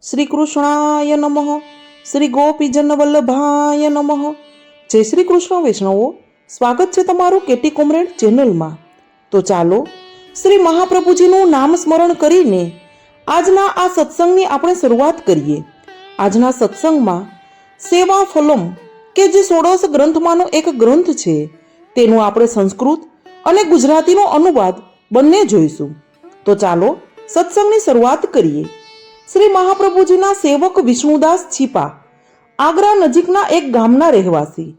શ્રી કૃષ્ણાય નમઃ. શ્રી ગોપીજન વલ્લભાય નમઃ. જય શ્રી કૃષ્ણ વૈષ્ણવો, સ્વાગત છે તમારું કેટી કોમરેડ ચેનલમાં. તો ચાલો શ્રી મહાપ્રભુજીનું નામ સ્મરણ કરીને આજના આ સત્સંગની આપણે શરૂઆત કરીએ. આજના સત્સંગમાં સેવા ફલમ કે જે 16 ગ્રંથમાંનો એક ગ્રંથ છે તેનું આપણે સંસ્કૃત અને ગુજરાતીનો અનુવાદ બંને જોઈશું. તો ચાલો સત્સંગની શરૂઆત કરીએ. શ્રી મહાપ્રભુજીના સેવક વિષ્ણુદાસ છીપા આગ્રા નજીકના એક ગામના રહેવાસી.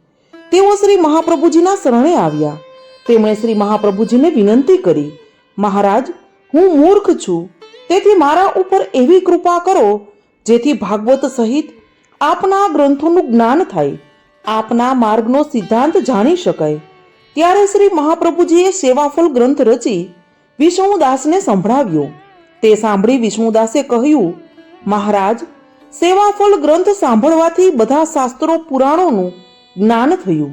તેઓ શ્રી મહાપ્રભુજીના શરણે આવ્યા. તેમણે શ્રી મહાપ્રભુજીને વિનંતી કરી, મહારાજ, હું મૂર્ખ છું, તેથી મારા ઉપર એવી કૃપા કરો જેથી ભાગવત સહિત આપના ગ્રંથોનું જ્ઞાન થાય, આપના માર્ગનો સિદ્ધાંત જાણી શકાય. ત્યારે શ્રી મહાપ્રભુજીએ સેવાફલ ગ્રંથ રચી વિષ્ણુદાસને સંભળાવ્યો. તે સાંભળી વિષ્ણુદાસે કહ્યું, મહારાજ, સેવાફલ ગ્રંથ સાંભળવાથી બધા શાસ્ત્રો પુરાણોનું જ્ઞાન થયું,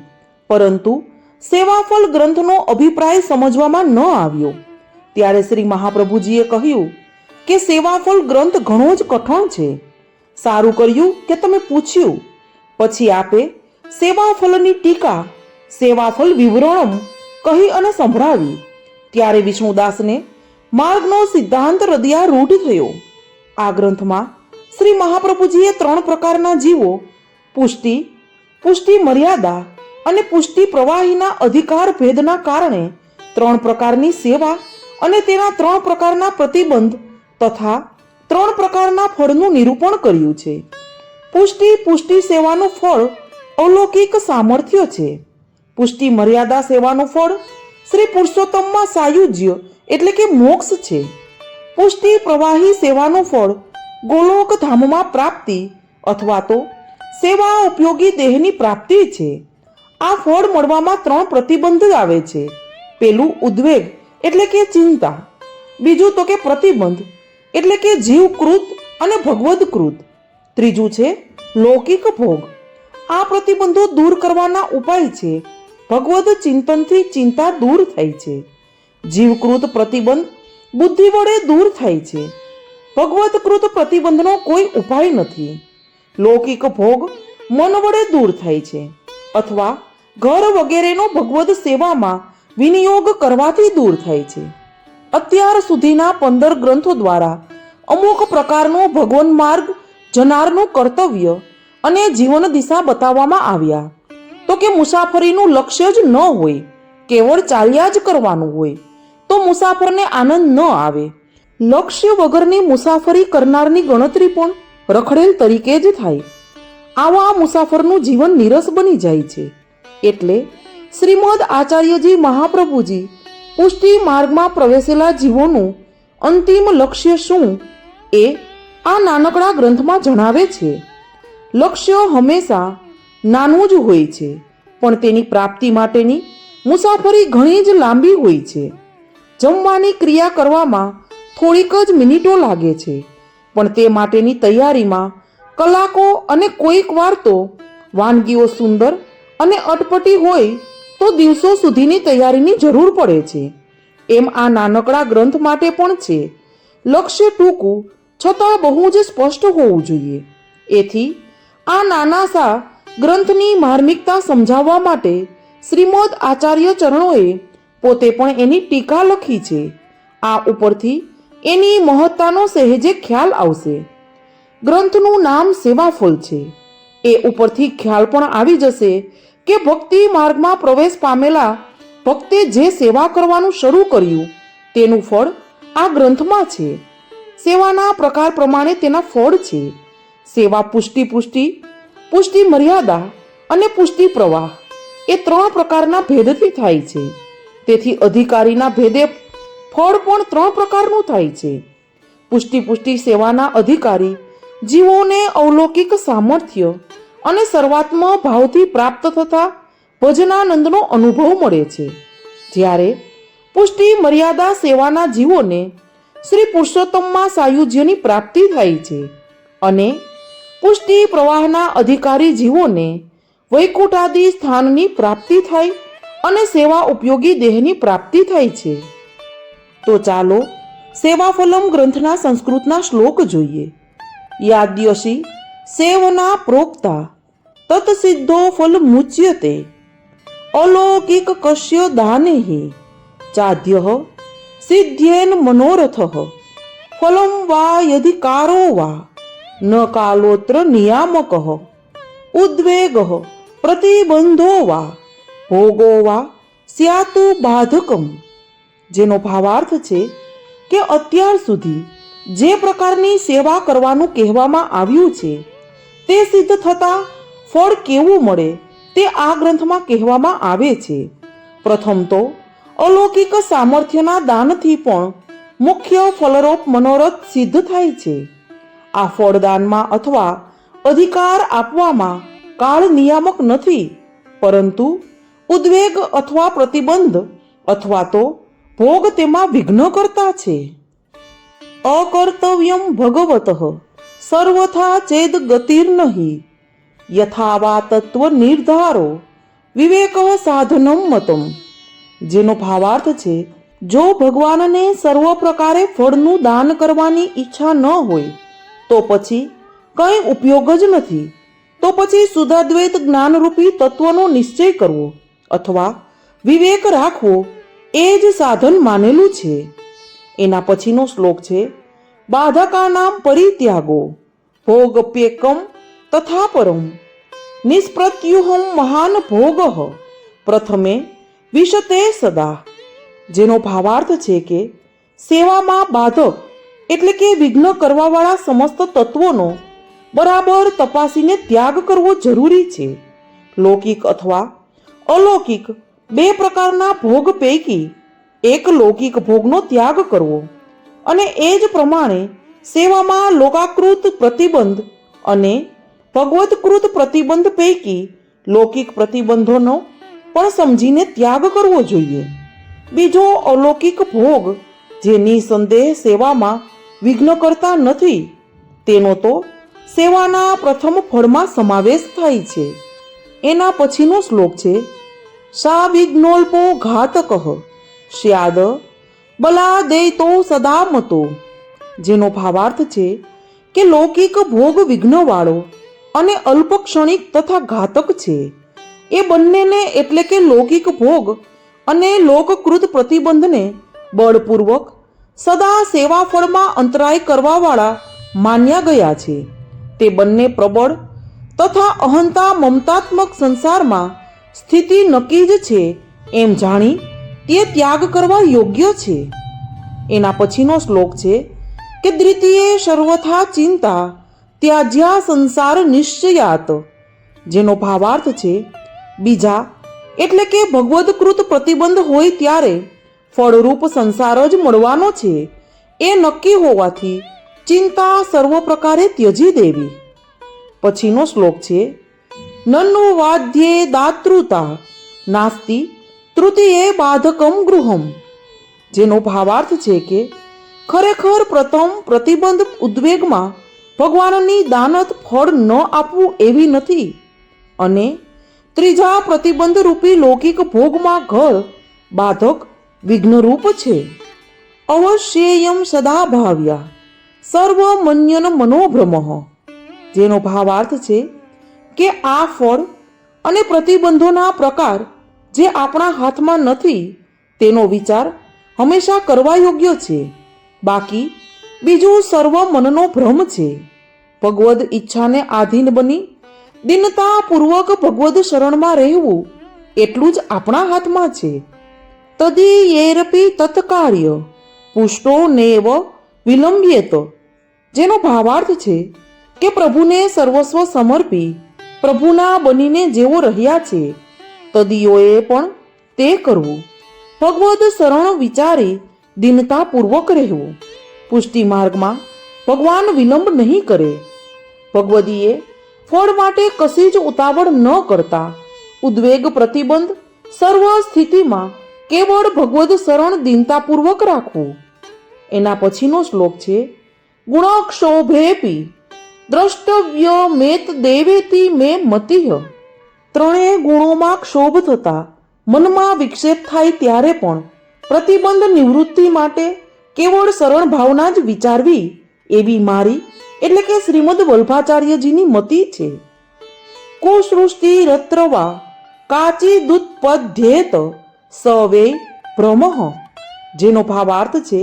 પરંતુ સેવાફલ ગ્રંથનો અભિપ્રાય સમજવામાં ન આવ્યો. ત્યારે શ્રી મહાપ્રભુજીએ કહ્યું કે સેવાફલ ગ્રંથ ઘણો જ કઠણ છે. સારું કર્યું કે તમે પૂછ્યું. પછી આપે સેવાફલની ટીકા સેવાફલ વિવરણમ કહી અને સંભળાવી. ત્યારે વિષ્ણુદાસને માર્ગનો સિદ્ધાંત હૃદયારૂઢ થયો. આ ગ્રંથમાં શ્રી મહાપ્રભુજીએ 3 પ્રકારના જીવો, પુષ્ટિ, પુષ્ટિ મર્યાદા અને પુષ્ટિ પ્રવાહીના અધિકાર ભેદના કારણે 3 પ્રકારની સેવા અને તેના 3 પ્રકારના પ્રતિબંધ તથા 3 પ્રકારના ફળનું નિરૂપણ કર્યું છે. પુષ્ટિ સેવાનું ફળ અલૌકિક સામર્થ્ય છે. પુષ્ટિ મર્યાદા સેવાનું ફળ શ્રી પુરુષોત્તમમાં સાયુજ્ય એટલે કે મોક્ષ છે. પુષ્ટિ પ્રવાહી સેવાનું ફળ ગોલોક ધામમાં પ્રાપ્તિ અથવા તો સેવા ઉપયોગી દેહની પ્રાપ્તિ છે. આ ફળ મળવામાં 3 પ્રતિબંધ આવે છે. પેલું ઉદ્વેગ એટલે કે ચિંતા, બીજું તો કે પ્રતિબંધ એટલે કે જીવકૃત અને ભગવદકૃત, ત્રીજું છે લૌકિક ભોગ. આ પ્રતિબંધો દૂર કરવાના ઉપાય છે. ભગવદ ચિંતનથી ચિંતા દૂર થાય છે. જીવકૃત પ્રતિબંધ બુદ્ધિ વડે દૂર થાય છે. ભગવદકૃત પ્રતિબંધનો કોઈ ઉપાય નથી. લૌકિક ભોગ મન વડે દૂર થાય છે અથવા ઘર વગેરેનો ભગવદ સેવામાં વિનિયોગ કરવાથી દૂર થાય છે. અત્યાર સુધીના 15 ગ્રંથો દ્વારા અમુક પ્રકારનો ભગવન માર્ગ જનારનું કર્તવ્ય અને જીવન દિશા બતાવવામાં આવ્યા. તો કે મુસાફરીનું લક્ષ્ય જ ન હોય, કેવળ ચાલ્યા જ કરવાનું હોય તો મુસાફરને આનંદ ન આવે. લક્ષ્ય વગરની મુસાફરી કરનારની ગણતરી પણ રખડેલ તરીકે જ થાય. આવા મુસાફરનું જીવન નીરસ બની જાય છે. એટલે શ્રીમદ આચાર્યજી મહાપ્રભુજી પુષ્ટિ માર્ગમાં પ્રવેશેલા જીવોનું અંતિમ લક્ષ્ય શું એ આ નાનકડા ગ્રંથમાં જણાવે છે. લક્ષ્ય હંમેશા નાનું જ હોય છે, પણ તેની પ્રાપ્તિ માટેની મુસાફરી ઘણી જ લાંબી હોય છે. જમવાની ક્રિયા કરવામાં થોડીક જ મિનિટો લાગે છે, પણ તે માટેની તૈયારીમાં કલાકો અને કોઈક વાર તો વાનગીઓ સુંદર અને અટપટી હોય તો દિવસો સુધીની તૈયારીની જરૂર પડે છે. એમ આ નાનકડા ગ્રંથ માટે પણ છે. લક્ષ્ય ટૂંકું છતાં બહુ જ સ્પષ્ટ હોવું જોઈએ. એથી આ નાનાસા ગ્રંથની માર્મિકતા સમજાવવા માટે શ્રીમદ આચાર્ય ચરણોએ પોતે પણ એની ટીકા લખી છે. આ ઉપરથી એની મહત્તાનો સહેજે ખ્યાલ આવશે. ગ્રંથનું નામ સેવાફલ છે. એ ઉપરથી ખ્યાલ પણ આવી જશે કે ભક્તિ માર્ગમાં પ્રવેશ પામેલા ભક્તે જે સેવા કરવાનું શરૂ કર્યું તેનું ફળ આ ગ્રંથમાં છે. સેવાના પ્રકાર પ્રમાણે તેના ફળ છે. સેવા પુષ્ટિ મર્યાદા અને પુષ્ટિ પ્રવાહ એ 3 પ્રકારના ભેદથી થાય છે. તેથી અધિકારીના ભેદે ફળ પણ 3 પ્રકારનું થાય છે. પુષ્ટિ સેવાના અધિકારી જીવોને અલૌકિક સામર્થ્ય અને સર્વાત્મ ભાવથી પ્રાપ્ત થતા ભજનાનંદનો અનુભવ મળે છે. જ્યારે પુષ્ટિ મર્યાદા સેવાના જીવોને શ્રી પુરુષોત્તમમાં સાયુજ્યની પ્રાપ્તિ થાય છે અને પુષ્ટિ પ્રવાહના અધિકારી જીવોને વૈકુંઠાદિ સ્થાનની પ્રાપ્તિ થાય અને સેવા ઉપયોગી દેહની પ્રાપ્તિ થાય છે. તો ચાલો સેવાફલમ ગ્રંથના સંસ્કૃતના શ્લોક જોઈએ. યાદ્યશી સેવના પ્રોક્તા તત સિદ્ધો ફલ મુચ્યતે અલૌકિક કશ્ય દાનેહિ ચાદ્ય સિદ્ધ્યેન મનોરથ ફલમ વા યધિકારો વા ન કાલોત્ર નિયામક ઉદ્વેગ પ્રતિબંધો વા ભોગો વા સ્યાતુ બાધકમ. જેનો ભાવાર્થ છે કે અત્યાર સુધી જે પ્રકારની સેવા કરવાનું કહેવામાં આવ્યું છે તે સિદ્ધ થતાં ફળ કેવું મળે તે આ ગ્રંથમાં કહેવામાં આવે છે. પ્રથમ તો અલૌકિક સામર્થ્યના દાનથી પણ મુખ્ય ફલરૂપ મનોરથ સિદ્ધ થાય છે. આ ફળદાનમાં અથવા અધિકાર આપવામાં કાળ નિયામક નથી, પરંતુ ઉદ્વેગ અથવા પ્રતિબંધ અથવા તો ભોગ તેમાં વિઘ્ન કરતા છે. અકર્તવ્યમ ભગવતઃ સર્વથા ચેદ ગતિર્નહિ યથાવા તત્વ નિર્ધારો વિવેક સાધનમ મતમ. જેનો ભાવાર્થ છે, જો ભગવાનને સર્વ પ્રકારે ફળનું દાન કરવાની ઈચ્છા ન હોય તો પછી કંઈ ઉપયોગ જ નથી. તો પછી શુદ્ધાદ્વૈત જ્ઞાનરૂપી તત્વનો નિશ્ચય કરવો અથવા વિવેક રાખવો એ જ સાધન માનેલું છે. એના પછીનો શ્લોક છે, બાધકાનામ પરિત્યાગો ભોગપ્યેકમ તથા પરમ નિષ્પ્રત્યુહમ મહાન ભોગ પ્રથમે વિશતે સદા. જેનો ભાવાર્થ છે કે સેવામાં બાધક એટલે કે વિઘ્ન કરવાવાળા સમસ્ત તત્વોનો બરાબર તપાસીને ત્યાગ કરવો જરૂરી છે. લૌકિક અથવા અલૌકિક બે પ્રકારના ભોગ પૈકી એક લૌકિક ભોગનો ત્યાગ કરવો અને એ જ પ્રમાણે સેવામાં લોકાકૃત પ્રતિબંધ અને ભગવત્કૃત પ્રતિબંધ પૈકી લૌકિક પ્રતિબંધોનો પણ સમજીને ત્યાગ કરવો જોઈએ. બીજો અલૌકિક ભોગ જે નિસંદેહ સેવામાં વિઘ્ન કરતા નથી તેનો તો સેવાના પ્રથમ ફળમાં સમાવેશ થાય છે. એના પછીનો શ્લોક છે, સા વિઘ્નોલ્પો ઘાતક સ્યાદ બલાદૈતો સદા મતો. જેનો ભાવાર્થ છે કે લૌકિક ભોગ વિઘ્નવાળો અને અલ્પક્ષણિક તથા ઘાતક છે. એ બંનેને એટલે કે લૌકિક ભોગ અને લોકકૃત પ્રતિબંધને બળપૂર્વક સદા સેવા ફળમાં અંતરાય કરવાવાળા માન્યા ગયા છે. તે બંને પ્રબળ તથા અહંતા મમતાત્મક સંસારમાં સ્થિતિ નક્કી જ છે એમ જાણી તે ત્યાગ કરવા યોગ્ય છે. એના પછીનો શ્લોક છે કે દ્વિતીય સર્વથા ચિંતા ત્યાજ્યા સંસાર નિશ્ચયાત. જેનો ભાવાર્થ છે, બીજા એટલે કે ભગવદકૃત પ્રતિબંધ હોય ત્યારે ફળરૂપ સંસાર જ મળવાનો છે એ નક્કી હોવાથી ચિંતા સર્વ પ્રકારે ત્યજી દેવી. પછીનો શ્લોક છે, નન્નુ વાદ્યે દાતૃતા નાસ્તિ તૃતીયે બાધકમ ગૃહમ. જેનો ભાવાર્થ છે કે ખરેખર પ્રથમ પ્રતિબંધ ઉદ્વેગમાં ભગવાનની દાનત ફળ ન આપવું એવી નથી અને ત્રીજા પ્રતિબંધ રૂપી લૌકિક ભોગમાં ઘર બાધક વિઘ્નરૂપ છે. અવશ્યેયમ સદા ભાવ્યા સર્વ મન્યન મનોભ્રમ. જેનો ભાવાર્થ છે કે આ ફળ અને પ્રતિબંધોના પ્રકાર જે આપણા હાથમાં નથી તેનો વિચાર હંમેશા કરવા યોગ્ય છે. બાકી બીજું સર્વ મનનો ભ્રમ છે. ભગવદ ઈચ્છાને આધીન બની દિનતાપૂર્વક ભગવદ શરણમાં રહેવું એટલું જ આપણા હાથમાં છે. તદીયેરપી તત્કાર્ય પુષ્ટો નેવ વિલંબ્યેત. જેનો ભાવાર્થ છે કે પ્રભુને સર્વસ્વ સમર્પી પ્રભુના બનીને જેઓ રહ્યા છે તદીયોએ પણ તે કરવું. ભગવદ શરણ વિચારી દિનતાપૂર્વક રહેવું. પુષ્ટિ માર્ગમાં ભગવાન વિલંબ નહીં કરે. ભગવદીએ ફળ માટે કશી જ ઉતાવળ ન કરતા ઉદ્વેગ પ્રતિબંધ સર્વ સ્થિતિમાં કેવળ ભગવદ શરણ દિનતાપૂર્વક રાખવું. એના પછીનો શ્લોક છે, ગુણક્ષોભેપી દ્રષ્ટવ્ય મેત દેવેતી મે મતિહ. ત્રણેય ગુણોમાં ક્ષોભ થતા મનમાં વિક્ષેપ થાય ત્યારે પણ પ્રતિબંધ નિવૃત્તિ માટે કેવળ શરણ ભાવના જ વિચારવી એવી મારી એટલે કે શ્રીમદ વલ્ભાચાર્યજીની મતિ છે. કુસૃષ્ટિ રત્રવા કાચી દુત્પદ્યેત સવે ભ્રમઃ, જેનો ભાવાર્થ છે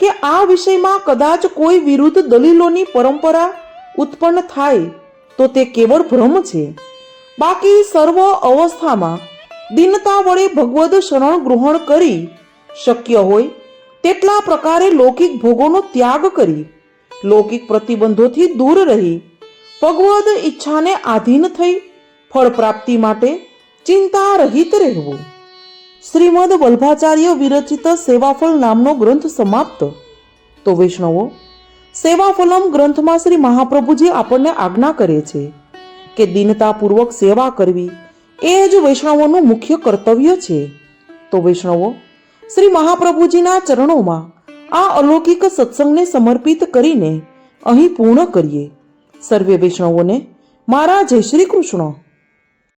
કે આ વિષયમાં કદાચ કોઈ વિરુદ્ધ દલીલોની પરંપરા ઉત્પન્ન થાય તો તે કેવળ ભ્રમ છે. બાકી સર્વ અવસ્થામાં દીનતા વડે ભગવદ શરણ ગ્રહણ કરી શક્ય હોય તેટલા પ્રકારે લૌકિક ભોગોનો ત્યાગ કરી લૌકિક પ્રતિબંધોથી દૂર રહી ભગવદ ઈચ્છાને આધીન થઈ ફળ પ્રાપ્તિ માટે ચિંતા રહિત રહેવું. શ્રીમદ વલ્ભાચાર્ય વિરચિત સેવાફળ નામનો ગ્રંથ સમાપ્ત. તો વૈષ્ણવો, સેવાફલમ ગ્રંથમાં શ્રી મહાપ્રભુજી આપણને આજ્ઞા કરે છે કે દીનતાપૂર્વક સેવા કરવી એ જ વૈષ્ણવોનું મુખ્ય કર્તવ્ય છે. તો વૈષ્ણવો, શ્રી મહાપ્રભુજીના ચરણોમાં આ અલૌકિક સત્સંગને સમર્પિત કરીને અહીં પૂર્ણ કરીએ. સર્વે વૈષ્ણવોને મારા જય શ્રી કૃષ્ણ.